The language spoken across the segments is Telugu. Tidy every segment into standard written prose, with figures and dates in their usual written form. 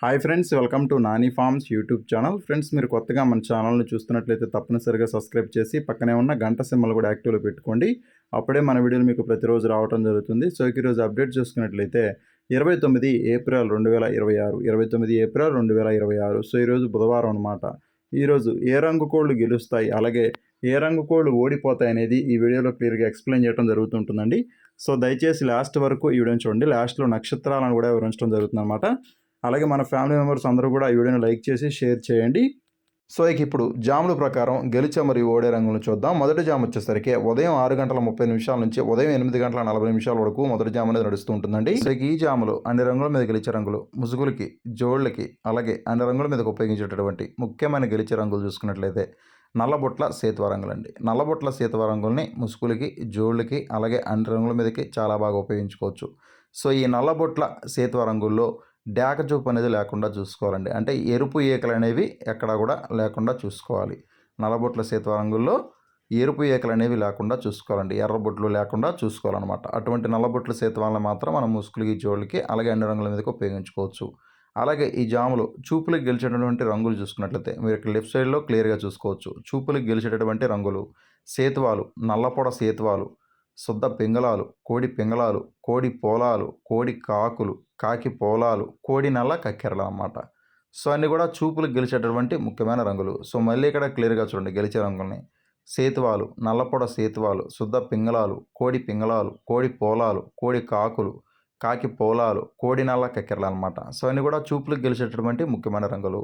Hi friends, welcome to Nani forms YouTube channel. Friends, మీరు కొత్తగా మన ఛానల్ని చూస్తున్నట్లయితే తప్పనిసరిగా సబ్స్క్రైబ్ చేసి పక్కనే ఉన్న గంట సింబల్ కూడా యాక్టివ్లో పెట్టుకోండి. అప్పుడే మన వీడియోలు మీకు ప్రతిరోజు రావడం జరుగుతుంది. సో ఈరోజు అప్డేట్ చూసుకున్నట్లయితే 29 ఏప్రిల్ 2026 29 ఏప్రిల్ 2026. సో ఈరోజు బుధవారం అనమాట. ఈరోజు ఏ రంగు కోళ్ళు గెలుస్తాయి, అలాగే ఏ రంగు కోళ్ళు ఓడిపోతాయి అనేది ఈ వీడియోలో క్లియర్గా ఎక్స్ప్లెయిన్ చేయడం జరుగుతుంటుందండి. సో దయచేసి లాస్ట్ వరకు ఈ వీడియోని చూడండి. లాస్ట్లో నక్షత్రాలను కూడా వివరించడం జరుగుతుంది అనమాట. అలాగే మన ఫ్యామిలీ మెంబర్స్ అందరూ కూడా ఈ వీడియోని లైక్ చేసి షేర్ చేయండి. సో ఇప్పుడు జాముల ప్రకారం గెలిచే మరియు ఓడే రంగులను చూద్దాం. మొదటి జాము వచ్చేసరికి ఉదయం 6:30 నుంచి ఉదయం 8:40 వరకు మొదటి జాము అనేది నడుస్తూ ఉంటుందండి. సో ఈ జాములు అన్ని రంగుల మీద గెలిచే రంగులు, ముసుగులకి, జోళ్ళకి, అలాగే అన్ని రంగుల మీద ఉపయోగించేటటువంటి ముఖ్యమైన గెలిచే రంగులు చూసుకున్నట్లయితే నల్లబొట్ల సేతువ రంగులండి. నల్లబొట్ల సేతువ రంగుల్ని ముసుగులకి, జోళ్ళకి, అలాగే అన్ని రంగుల మీదకి చాలా బాగా ఉపయోగించుకోవచ్చు. సో ఈ నల్లబొట్ల సేతువ రంగుల్లో డాక చూపు అనేది లేకుండా చూసుకోవాలండి. అంటే ఎరుపు ఈకలు అనేవి ఎక్కడా కూడా లేకుండా చూసుకోవాలి. నల్లబొట్ల సేతువ రంగుల్లో ఎరుపు ఈకలు అనేవి లేకుండా చూసుకోవాలండి. ఎర్రబొట్లు లేకుండా చూసుకోవాలన్నమాట. అటువంటి నల్లబొట్ల సేతువాలను మాత్రం మనం ముసుగులకి, జోళ్ళకి, అలాగే అన్ని రంగుల మీదకి ఉపయోగించుకోవచ్చు. అలాగే ఈ జాములు చూపులకు గెలిచేటటువంటి రంగులు చూసుకున్నట్లయితే మీరు ఇక్కడ లెఫ్ట్ సైడ్లో క్లియర్గా చూసుకోవచ్చు. చూపులకు గెలిచేటటువంటి రంగులు సేతువాలు, నల్లపొడ సేతువాలు, శుద్ధ పింగళాలు, కోడి పింగళాలు, కోడి పోలాలు, కోడి కాకులు, కాకి పోలాలు, కోడి నల్ల కక్కెరలు అన్నమాట. సో అన్నీ కూడా చూపులకు గెలిచేటటువంటి ముఖ్యమైన రంగులు. సో మళ్ళీ ఇక్కడ క్లియర్గా చూడండి గెలిచే రంగుల్ని. సేతువాలు, నల్లపొడ సేతువాలు, శుద్ధ పింగళాలు, కోడి పింగళాలు, కోడి పోలాలు, కోడి కాకులు, కాకి పోలాలు, కోడి నల్ల కక్కెరలు అనమాట. సో అన్నీ కూడా చూపులకు గెలిచేటటువంటి ముఖ్యమైన రంగులు.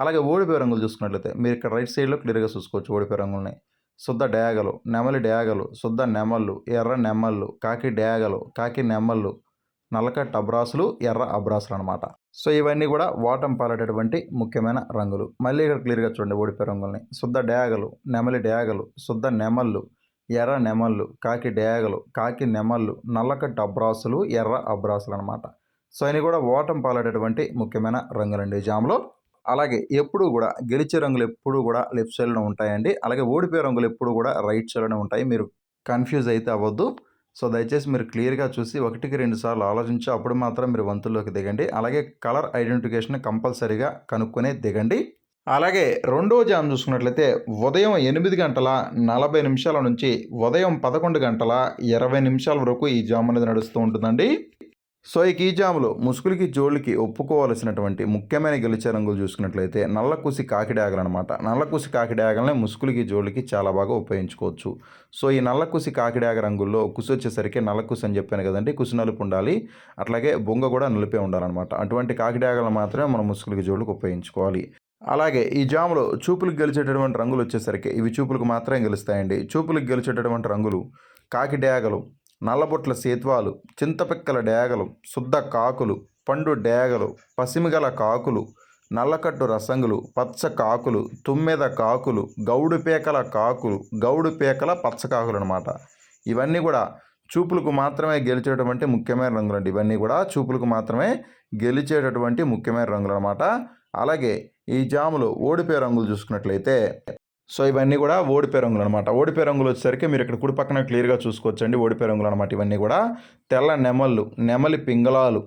అలాగే ఓడిపోయే రంగులు చూసుకున్నట్లయితే మీరు ఇక్కడ రైట్ సైడ్లో క్లియర్గా చూసుకోవచ్చు ఓడిపోయే రంగుల్ని. శుద్ధ డేగలు, నెమలి డేగలు, శుద్ధ నెమళ్ళు, ఎర్ర నెమళ్ళు, కాకి డేగలు, కాకి నెమళ్ళు, నల్లకట్ట అబ్రాసులు, ఎర్ర అబ్రాసులు అనమాట. సో ఇవన్నీ కూడా వాటం పాలేటటువంటి ముఖ్యమైన రంగులు. మళ్ళీ ఇక్కడ క్లియర్గా చూడండి ఓడిపోయే రంగుల్ని. శుద్ధ డేగలు, నెమలి డేగలు, శుద్ధ నెమళ్ళు, ఎర్ర నెమళ్ళు, కాకి డేగలు, కాకి నెమళ్ళు, నల్లకట్ట అబ్రాసులు, ఎర్ర అబ్రాసులు అనమాట. సో ఇవి కూడా ఓటం పాలేటటువంటి ముఖ్యమైన రంగులండి జామ్లో. అలాగే ఎప్పుడు కూడా గెలిచే రంగులు ఎప్పుడు కూడా లెఫ్ట్ సైడ్లో ఉంటాయండి. అలాగే ఓడిపోయే రంగులు ఎప్పుడు కూడా రైట్ సైడ్లోనే ఉంటాయి. మీరు కన్ఫ్యూజ్ అయితే అవ్వద్దు. సో దయచేసి మీరు క్లియర్గా చూసి 1-2 సార్లు ఆలోచించి అప్పుడు మాత్రం మీరు వంతుల్లోకి దిగండి. అలాగే కలర్ ఐడెంటిఫికేషన్ కంపల్సరీగా కనుక్కొని దిగండి. అలాగే రెండో జామ్ చూసుకున్నట్లయితే ఉదయం 8:40 నుంచి ఉదయం 11:20 వరకు ఈ జామ్ అనేది నడుస్తూ ఉంటుందండి. సో ఈ జాములో ముసుగులకి, జోళ్ళకి ఒప్పుకోవాల్సినటువంటి ముఖ్యమైన గెలిచే రంగులు చూసుకున్నట్లయితే నల్లకుసి కాకిడాగలు అనమాట. నల్లకుసి కాకిడాగలనే ముసుగులకి, జోళ్ళకి చాలా బాగా ఉపయోగించుకోవచ్చు. సో ఈ నల్లకుసి కాకిడాగ రంగుల్లో కుసి వచ్చేసరికి నల్లకుసి అని చెప్పాను కదండి, కుసి నలుపు ఉండాలి. అట్లాగే బొంగ కూడా నలిపే ఉండాలన్నమాట. అటువంటి కాకిడాగలు మాత్రమే మనం ముసుగులకి, జోళ్ళకి ఉపయోగించుకోవాలి. అలాగే ఈ జాములో చూపులకు గెలిచేటటువంటి రంగులు వచ్చేసరికి ఇవి చూపులకు మాత్రమే గెలుస్తాయండి. చూపులకు గెలిచేటటువంటి రంగులు కాకి డేగలు, నల్లబొట్ల సేత్వాలు, చింతపిక్కల డేగలు, శుద్ధ కాకులు, పండు డేగలు, పసిమిగల కాకులు, నల్లకట్టు రసంగులు, పచ్చ కాకులు, తుమ్మెద కాకులు, గౌడు పేకల కాకులు, గౌడు పేకల పచ్చ కాకులు అనమాట. ఇవన్నీ కూడా చూపులకు మాత్రమే గెలిచేటటువంటి ముఖ్యమైన రంగులు అండి. ఇవన్నీ కూడా చూపులకు మాత్రమే గెలిచేటటువంటి ముఖ్యమైన రంగులు అనమాట. అలాగే ఈ జాములు ఓడిపోయే రంగులు చూసుకున్నట్లయితే సో ఇవన్నీ కూడా ఓడిపోయే రంగులు అనమాట. ఓడిపోయే రంగులు వచ్చేసరికి మీరు ఇక్కడ కుడి పక్కన క్లియర్గా చూసుకోవచ్చండి ఓడిపోయే రంగులు అనమాట. ఇవన్నీ కూడా తెల్ల నెమళ్ళు, నెమలి పింగళాలు,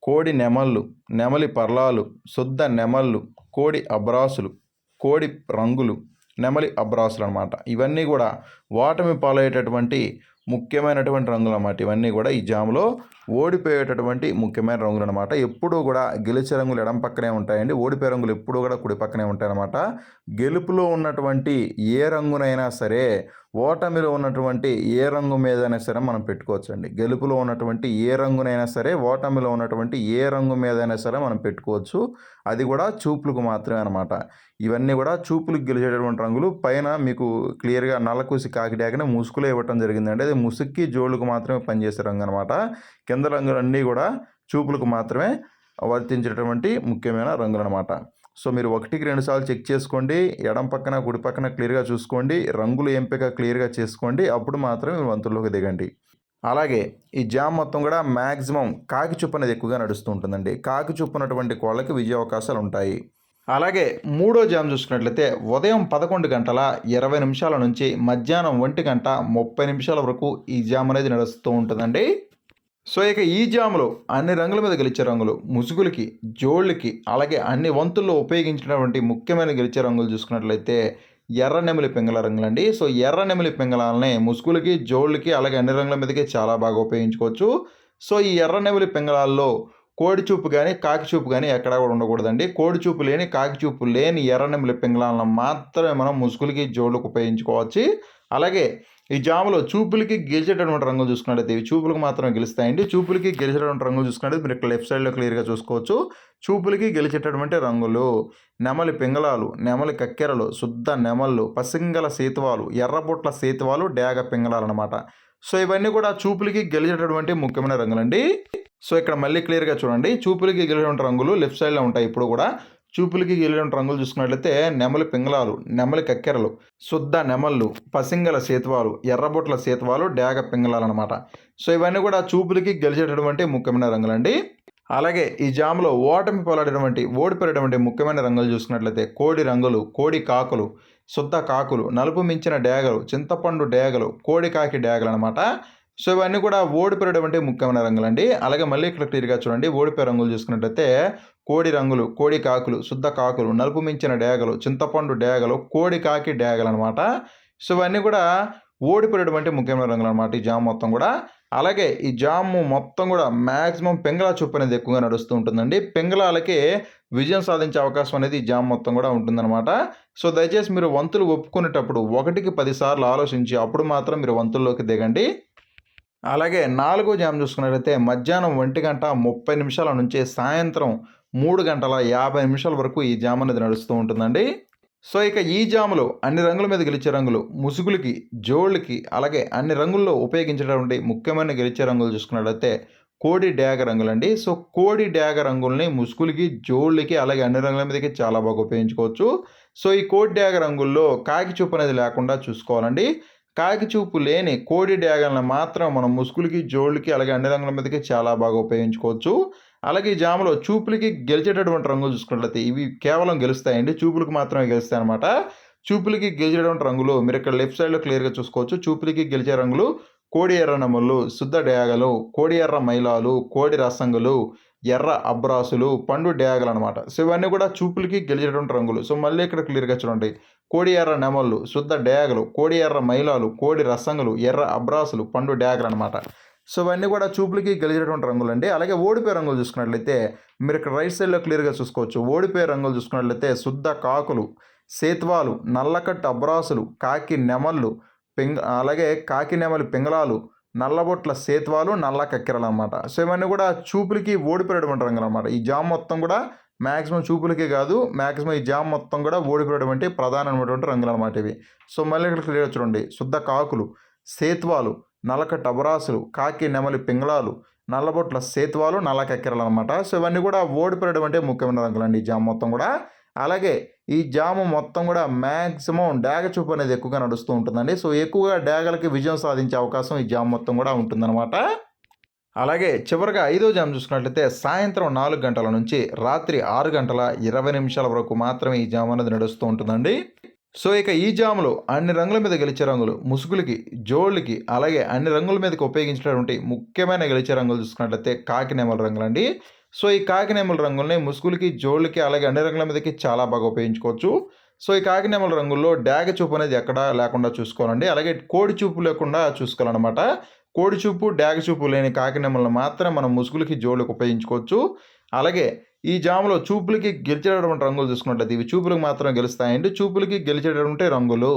కోడి నెమళ్ళు, నెమలి పర్లాలు, శుద్ధ నెమళ్ళు, కోడి అబ్రాసులు, కోడి రంగులు, నెమలి అబ్రాసులు అనమాట. ఇవన్నీ కూడా ఓటమి పాలయ్యేటటువంటి ముఖ్యమైనటువంటి రంగులు అన్నమాట. ఇవన్నీ కూడా ఈ జాములో ఓడిపోయేటటువంటి ముఖ్యమైన రంగులు అనమాట. ఎప్పుడూ కూడా గెలిచే రంగులు ఎడం పక్కనే ఉంటాయండి. ఓడిపోయే రంగులు ఎప్పుడూ కూడా కుడి పక్కనే ఉంటాయన్నమాట. గెలుపులో ఉన్నటువంటి ఏ రంగునైనా సరే ఓటమిలో ఉన్నటువంటి ఏ రంగు మీదైనా సరే మనం పెట్టుకోవచ్చండి. గెలుపులో ఉన్నటువంటి ఏ రంగునైనా సరే ఓటమిలో ఉన్నటువంటి ఏ రంగు మీదైనా సరే మనం పెట్టుకోవచ్చు. అది కూడా చూపులకు మాత్రమే అనమాట. ఇవన్నీ కూడా చూపులకు గెలిచేటటువంటి రంగులు. పైన మీకు క్లియర్గా నల్లకూసి కాకిడాకనే ముసుగులో ఇవ్వటం జరిగిందండి. అది ముసుగుకి, జోళ్ళకు మాత్రమే పనిచేసే రంగు అనమాట. కింద రంగులన్నీ కూడా చూపులకు మాత్రమే వర్తించేటటువంటి ముఖ్యమైన రంగులు అనమాట. సో మీరు 1-2 సార్లు చెక్ చేసుకోండి. ఎడం పక్కన, కుడి పక్కన క్లియర్గా చూసుకోండి. రంగులు ఎంపిక క్లియర్గా చేసుకోండి. అప్పుడు మాత్రమే మీరు వంతుల్లోకి దిగండి. అలాగే ఈ జామ్ మొత్తం కూడా మ్యాక్సిమం కాకి చూపు అనేది ఎక్కువగా నడుస్తూ ఉంటుందండి. కాకి చూపు ఉన్నటువంటి కోళ్ళకి విజయ అవకాశాలు ఉంటాయి. అలాగే మూడో జామ్ చూసుకున్నట్లయితే ఉదయం 11:20 నుంచి మధ్యాహ్నం 1:30 వరకు ఈ జామ్ అనేది నడుస్తూ ఉంటుందండి. సో ఇక ఈ జాములో అన్ని రంగుల మీద గెలిచే రంగులు ముసుగులకి, జోళ్ళకి, అలాగే అన్ని వంతుల్లో ఉపయోగించినటువంటి ముఖ్యమైన గెలిచే రంగులు చూసుకున్నట్లయితే ఎర్ర నెమలి పింగళ రంగులండి. సో ఎర్ర నెమలి పింగళాలని ముసుగులకి, జోళ్ళకి, అలాగే అన్ని రంగుల మీదకి చాలా బాగా ఉపయోగించుకోవచ్చు. సో ఈ ఎర్ర నెమలి పింగళాల్లో కోడి చూపు గాని, కాకి చూపు గాని ఎక్కడా కూడా ఉండకూడదండి. కోడి చూపు లేని, కాకి చూపు లేని ఎర్ర నెమలి పింగళాలను మాత్రమే మనం ముసుగులకి, జోళ్ళకి ఉపయోగించుకోవచ్చు. అలాగే ఈ జాములో చూపులకి గెలిచేటటువంటి రంగులు చూసుకున్నట్లయితే ఇవి చూపులకు మాత్రమే గెలుస్తాయండి. చూపులకి గెలిచేటటువంటి రంగులు చూసుకున్నట్లయితే మీరు ఇక్కడ లెఫ్ట్ సైడ్‌లో క్లియర్‌గా చూసుకోవచ్చు. చూపులకి గెలిచేటటువంటి రంగులు నెమలి పింగళాలు, నెమలి కక్కెరలు, శుద్ధ నెమళ్ళు, పసింగల సేతువాలు, ఎర్రబొట్ల సేతువాలు, డేగ పింగళాలనమాట. సో ఇవన్నీ కూడా చూపులకి గెలిచేటటువంటి ముఖ్యమైన రంగులండి. సో ఇక్కడ మళ్ళీ క్లియర్‌గా చూడండి. చూపులకి గెలిచేటువంటి రంగులు లెఫ్ట్ సైడ్‌లో ఉంటాయి ఎప్పుడు కూడా. చూపులకి గెలిచేటువంటి రంగులు చూసుకున్నట్లయితే నెమలి పింగళాలు, నెమలి కక్కెరలు, శుద్ధ నెమళ్ళు, పసింగల సేతువాలు, ఎర్రబొట్ల సేతువాలు, డేగ పింగళాలనమాట. సో ఇవన్నీ కూడా చూపులకి గెలిచేటటువంటి ముఖ్యమైన రంగులండి. అలాగే ఈ జామ్‌లో ఓడిపోయేటటువంటి ముఖ్యమైన రంగులు చూసుకున్నట్లయితే కోడి రంగులు, కోడి కాకులు, శుద్ధ కాకులు, నలుపు మించిన డేగలు, చింతపండు డేగలు, కోడి కాకి డేగలనమాట. సో ఇవన్నీ కూడా ఓడిపోయేటటువంటి ముఖ్యమైన రంగులండి. అలాగే మళ్ళీ ఇక్కడ క్లియర్‌గా చూడండి. ఓడిపోయే రంగులు చూసుకున్నట్లయితే కోడి రంగులు, కోడి కాకులు, శుద్ధ కాకులు, నలుపు మించిన డేగలు, చింతపండు డేగలు, కోడి కాకి డేగలనమాట. సో ఇవన్నీ కూడా ఓడిపోయేటటువంటి ముఖ్యమైన రంగులనమాట ఈ జామ్ మొత్తం కూడా. అలాగే ఈ జాము మొత్తం కూడా మ్యాక్సిమం పింగళా చూపు అనేది ఎక్కువగా నడుస్తూ ఉంటుందండి. పింగళాలకి విజయం సాధించే అవకాశం అనేది ఈ జామ్ మొత్తం కూడా ఉంటుందన్నమాట. సో దయచేసి మీరు వంతులు ఒప్పుకునేటప్పుడు 1కి 10 సార్లు ఆలోచించి అప్పుడు మాత్రం మీరు వంతుల్లోకి దిగండి. అలాగే నాలుగో జామ్ చూసుకున్నట్లయితే మధ్యాహ్నం 1:30 నుంచి సాయంత్రం 3:50 నిమిషాల వరకు ఈ జామ్ అనేది నడుస్తూ ఉంటుందండి. సో ఇక ఈ జాములో అన్ని రంగుల మీద గెలిచే రంగులు ముసుగులకి, జోళ్ళకి, అలాగే అన్ని రంగుల్లో ఉపయోగించేటటువంటి ముఖ్యమైన గెలిచే రంగులు చూసుకున్నట్లయితే కోడి డేగ రంగులండి. సో కోడి డేగ రంగుల్ని ముసుగులకి, జోళ్ళకి, అలాగే అన్ని రంగుల మీదకి చాలా బాగా ఉపయోగించుకోవచ్చు. సో ఈ కోడి డేగ రంగుల్లో కాకి చూపు అనేది లేకుండా చూసుకోవాలండి. కాకి చూపు లేని కోడి డేగలను మాత్రం మనం ముసుగులకి, జోళ్ళకి, అలాగే అన్ని రంగుల మీదకి చాలా బాగా ఉపయోగించుకోవచ్చు. అలాగే ఈ జాములో చూపులకి గెలిచేటటువంటి రంగులు చూసుకున్నట్లయితే ఇవి కేవలం గెలుస్తాయండి. చూపులకు మాత్రమే గెలుస్తాయన్నమాట. చూపులకి గెలిచేటటువంటి రంగులు మీరు ఇక్కడ లెఫ్ట్ సైడ్‌లో క్లియర్‌గా చూసుకోవచ్చు. చూపులకి గెలిచే రంగులు కోడి ఎర్ర నెమళ్ళు, శుద్ధ డేగలు, కోడి ఎర్ర మైలాలు, కోడి రసంగులు, ఎర్ర అబ్రాసులు, పండు డేగలనమాట. సో ఇవన్నీ కూడా చూపులకి గెలిచేటటువంటి రంగులు. సో మళ్ళీ ఇక్కడ క్లియర్‌గా చూడండి. కోడి ఎర్ర నెమళ్ళు, శుద్ధ డేగలు, కోడి ఎర్ర మైలాలు, కోడి రసంగులు, ఎర్ర అబ్రాసులు, పండు డేగలనమాట. సో ఇవన్నీ కూడా చూపులకి గెలిచేటటువంటి రంగులండి. అలాగే ఓడిపోయే రంగులు చూసుకున్నట్లయితే మీరు ఇక్కడ రైట్ సైడ్‌లో క్లియర్‌గా చూసుకోవచ్చు. ఓడిపోయే రంగులు చూసుకున్నట్లయితే శుద్ధ కాకులు, సేత్వాలు, నల్లకట్టు అబ్రాసులు, కాకి నెమళ్ళు, అలాగే కాకి నెమలి పింగళాలు, నల్లబొట్ల సేత్వాలు, నల్ల కక్కెరలనమాట. సో ఇవన్నీ కూడా చూపులకి ఓడిపోయేటువంటి రంగులనమాట. ఈ జామ్ మొత్తం కూడా మ్యాక్సిమం చూపులకే కాదు, మ్యాక్సిమం ఈ జామ్ మొత్తం కూడా ఓడిపోయేటువంటి ప్రధానమైనటువంటి రంగులనమాట ఇవి. సో మళ్ళీ ఇక్కడ క్లియర్‌గా చూడండి. శుద్ధ కాకులు, సేత్వాలు, నల్లకట్టు అబరాసులు, కాకి నెమలి పింగళాలు, నల్లబొట్ల సేతువాలు, నల్ల కక్కెరలు అనమాట. సో ఇవన్నీ కూడా ఓడిపోయేటువంటి ముఖ్యమైన రంగులండి ఈ జామ్ మొత్తం కూడా. అలాగే ఈ జాము మొత్తం కూడా మ్యాక్సిమం డేగ చూపు అనేది ఎక్కువగా నడుస్తూ ఉంటుందండి. సో ఎక్కువగా డేగలకి విజయం సాధించే అవకాశం ఈ జామ్ మొత్తం కూడా ఉంటుందన్నమాట. అలాగే చివరిగా ఐదో జామ్ చూసుకున్నట్లయితే సాయంత్రం 4 గంటల నుంచి రాత్రి 6:20 వరకు మాత్రమే ఈ జామ్ అనేది నడుస్తూ ఉంటుందండి. సో ఇక ఈ జాములో అన్ని రంగుల మీద గెలిచే రంగులు ముసుగులకి, జోళ్ళకి, అలాగే అన్ని రంగుల మీదకి ఉపయోగించినటువంటి ముఖ్యమైన గెలిచే రంగులు చూసుకున్నట్లయితే కాకి నెమల రంగులండి. సో ఈ కాకి నెమల రంగుల్ని ముసుగులకి, జోళ్ళకి, అలాగే అన్ని రంగుల మీదకి చాలా బాగా ఉపయోగించుకోవచ్చు. సో ఈ కాకి నెమల రంగుల్లో డాగ చూపు అనేది ఎక్కడా లేకుండా చూసుకోవాలండి. అలాగే కోడి చూపు లేకుండా చూసుకోవాలన్నమాట. కోడి చూపు, డాగ చూపు లేని కాకి నెమలను మాత్రం మనం ముసుగులకి, జోళ్ళకి ఉపయోగించుకోవచ్చు. అలాగే ఈ జాములో చూపులకి గెలిచేటటువంటి రంగులు చూసుకున్నట్లయితే ఇవి చూపులకు మాత్రం గెలుస్తాయండి. చూపులకి గెలిచేటటువంటి రంగులు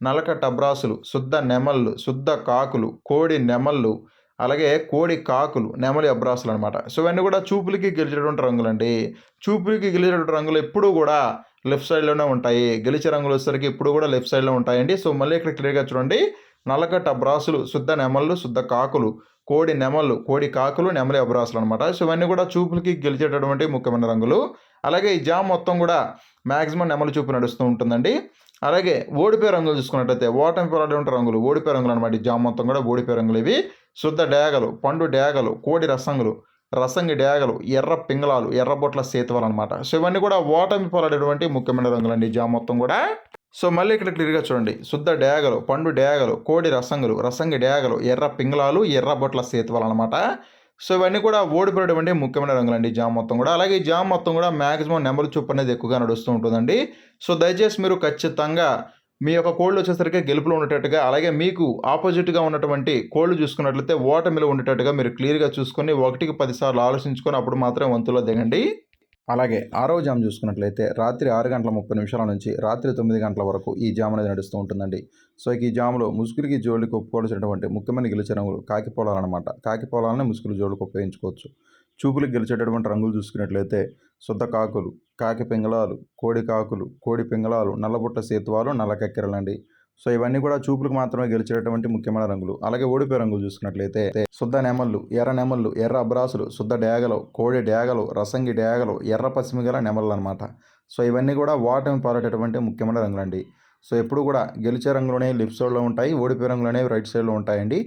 నల్లకట్టు అబ్రాసులు, శుద్ధ నెమళ్ళు, శుద్ధ కాకులు, కోడి నెమళ్ళు, అలాగే కోడి కాకులు, నెమలి అబ్రాసులు అనమాట. సో ఇవన్నీ కూడా చూపులకి గెలిచేటటువంటి రంగులండి. చూపులకి గెలిచేటటువంటి రంగులు ఎప్పుడూ కూడా లెఫ్ట్ సైడ్‌లోనే ఉంటాయి. గెలిచే రంగులు వచ్చేసరికి ఎప్పుడు కూడా లెఫ్ట్ సైడ్‌లో ఉంటాయండి. సో మళ్ళీ ఇక్కడ క్లియర్‌గా చూడండి. నల్లకట్టు అబ్రాసులు, శుద్ధ నెమళ్ళు, శుద్ధ కాకులు, కోడి నెమళ్ళు, కోడి కాకులు, నెమలి అబ్రాసులు అనమాట. సో ఇవన్నీ కూడా చూపులకి గెలిచేటటువంటి ముఖ్యమైన రంగులు. అలాగే ఈ జామ్ మొత్తం కూడా మ్యాక్సిమం నెమలి చూపు నడుస్తూ ఉంటుందండి. అలాగే ఓడిపోయే రంగులు చూసుకున్నట్లయితే ఓటమి పాలైనటువంటి రంగులు ఓడిపోయే రంగులు అనమాట. ఈ జామ్ మొత్తం కూడా ఓడిపోయే రంగులు ఇవి. శుద్ధ డేగలు, పండు డేగలు, కోడి రసంగులు, రసంగి డేగలు, ఎర్ర పింగళాలు, ఎర్రబొట్ల సేతువాలు అనమాట. సో ఇవన్నీ కూడా ఓటమి పాలైనటువంటి ముఖ్యమైన రంగులండి ఈ జామ్ మొత్తం కూడా. సో మళ్ళీ ఇక్కడ క్లియర్‌గా చూడండి. శుద్ధ డేగలు, పండు డేగలు, కోడి రసంగులు, రసంగి డేగలు, ఎర్ర పింగళాలు, ఎర్రబొట్ల సేతువాలు అనమాట. సో ఇవన్నీ కూడా ఓడిపోయేటువంటి ముఖ్యమైన రంగులండి ఈ జామ్ మొత్తం కూడా. అలాగే ఈ జామ్ మొత్తం కూడా మాక్సిమం నెమలి చూపు అనేది ఎక్కువగా నడుస్తూ ఉంటుందండి. సో దయచేసి మీరు ఖచ్చితంగా మీ యొక్క కోళ్ళు వచ్చేసరికి గెలుపులో ఉండేటట్టుగా, అలాగే మీకు ఆపోజిట్‌గా ఉన్నటువంటి కోళ్ళు చూసుకున్నట్లయితే ఓటమిలో ఉండేటట్టుగా మీరు క్లియర్‌గా చూసుకొని 1కి 10 సార్లు ఆలోచించుకొని అప్పుడు మాత్రమే వంతులో దిగండి. అలాగే ఆరవ జామ్ చూసుకున్నట్లయితే రాత్రి 6:30 నుంచి రాత్రి 9 గంటల వరకు ఈ జామ్ అనేది నడుస్తూ ఉంటుందండి. సో ఈ జామ్‌లో ముసుగులకి, జోళ్ళకి ఒప్పుకోవాల్సినటువంటి ముఖ్యమైన గెలిచే రంగులు కాకి పొలాలన్నమాట. కాకి పొలాలని ముసుగులు, జోళ్ళకి ఉపయోగించుకోవచ్చు. చూపులకు గెలిచేటటువంటి రంగులు చూసుకున్నట్లయితే శుద్ధ కాకులు, కాకి పింగళాలు, కోడి కాకులు, కోడి పింగళాలు, నల్లబుట్ట సేతువాలు, నల్ల కక్కెరలండి. సో ఇవన్నీ కూడా చూపులకు మాత్రమే గెలిచేటటువంటి ముఖ్యమైన రంగులు. అలాగే ఓడిపోయే రంగులు చూసుకున్నట్లయితే శుద్ధ నెమళ్ళు, ఎర్ర నెమళ్ళు, ఎర్ర అబ్రాసులు, శుద్ధ డేగలు, కోడి డేగలు, రసంగి డేగలు, ఎర్ర పసిమిగల నెమళ్ళు అనమాట. సో ఇవన్నీ కూడా ఓటమి పాలటటువంటి ముఖ్యమైన రంగులండి. సో ఎప్పుడు కూడా గెలిచే రంగులు అనేవి లెఫ్ట్ సైడ్లో ఉంటాయి, ఓడిపోయే రంగులు అనేవి రైట్ సైడ్లో ఉంటాయండి.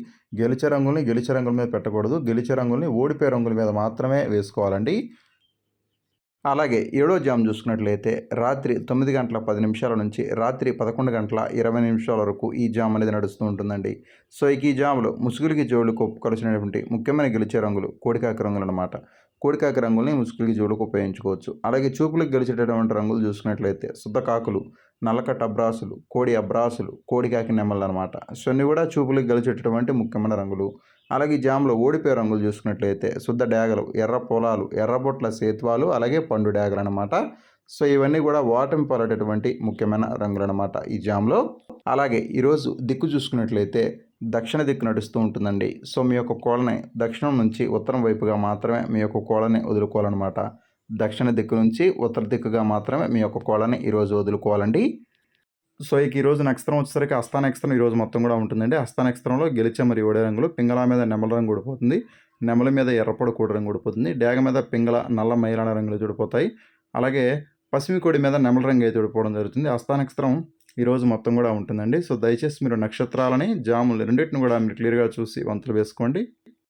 గెలిచే రంగుల్ని గెలిచే రంగుల మీద పెట్టకూడదు, గెలిచే రంగుల్ని ఓడిపోయే రంగుల మీద మాత్రమే వేసుకోవాలండి. అలాగే ఏడో జామ్ చూసుకున్నట్లయితే రాత్రి 9:10 నుంచి రాత్రి 11:20 వరకు ఈ జామ్ అనేది నడుస్తూ ఉంటుందండి. సో ఈ జామ్లో ముసుగులకి, జోళ్ళకి ఒప్పుకొలిసినటువంటి ముఖ్యమైన గెలిచే రంగులు కోడికాకి రంగులు అనమాట. కోడికాకి రంగుల్ని ముసుగులకి, జోళ్ళకి ఉపయోగించుకోవచ్చు. అలాగే చూపులకు గెలిచేటటువంటి రంగులు చూసుకున్నట్లయితే శుద్ధ కాకులు, నల్లకట్ట అబ్రాసులు, కోడి అబ్రాసులు, కోడికాకి నెమళ్ళు అనమాట. సో ఇన్ని కూడా చూపులకు గెలిచేటటువంటి ముఖ్యమైన రంగులు. అలాగే ఈ జామ్లో ఓడిపోయే రంగులు చూసుకున్నట్లయితే శుద్ధ డేగలు, ఎర్ర పొలాలు, ఎర్రబొట్ల సేతువాలు, అలాగే పండు డేగలు అనమాట. సో ఇవన్నీ కూడా ఓటమి పాలటటువంటి ముఖ్యమైన రంగులు అనమాట ఈ జామ్లో. అలాగే ఈరోజు దిక్కు చూసుకున్నట్లయితే దక్షిణ దిక్కు నడుస్తూ ఉంటుందండి. సో మీ యొక్క కోళ్ళని దక్షిణం నుంచి ఉత్తరం వైపుగా మాత్రమే మీ యొక్క కోళ్ళని వదులుకోవాలన్నమాట. దక్షిణ దిక్కు నుంచి ఉత్తర దిక్కుగా మాత్రమే మీ యొక్క కోళ్ళని ఈరోజు వదులుకోవాలండి. సో ఈరోజు నక్షత్రం వచ్చేసరికి హస్త నక్షత్రం ఈరోజు మొత్తం కూడా ఉంటుందండి. హస్త నక్షత్రంలో గెలిచే మరియు ఓడే రంగులు పింగళ మీద నెమల రంగు ఊడిపోతుంది, నెమల మీద ఎర్రపొడి కోడి రంగు ఊడిపోతుంది, డేగ మీద పింగళ నల్ల మైలాన రంగులు ఊడిపోతాయి. అలాగే పసిమి కోడి మీద నెమల రంగు అయితే ఊడిపోవడం జరుగుతుంది. హస్త నక్షత్రం ఈరోజు మొత్తం కూడా ఉంటుందండి. సో దయచేసి మీరు నక్షత్రాలని, జాములు రెండింటిని కూడా మీరు క్లియర్గా చూసి వంతులు వేసుకోండి.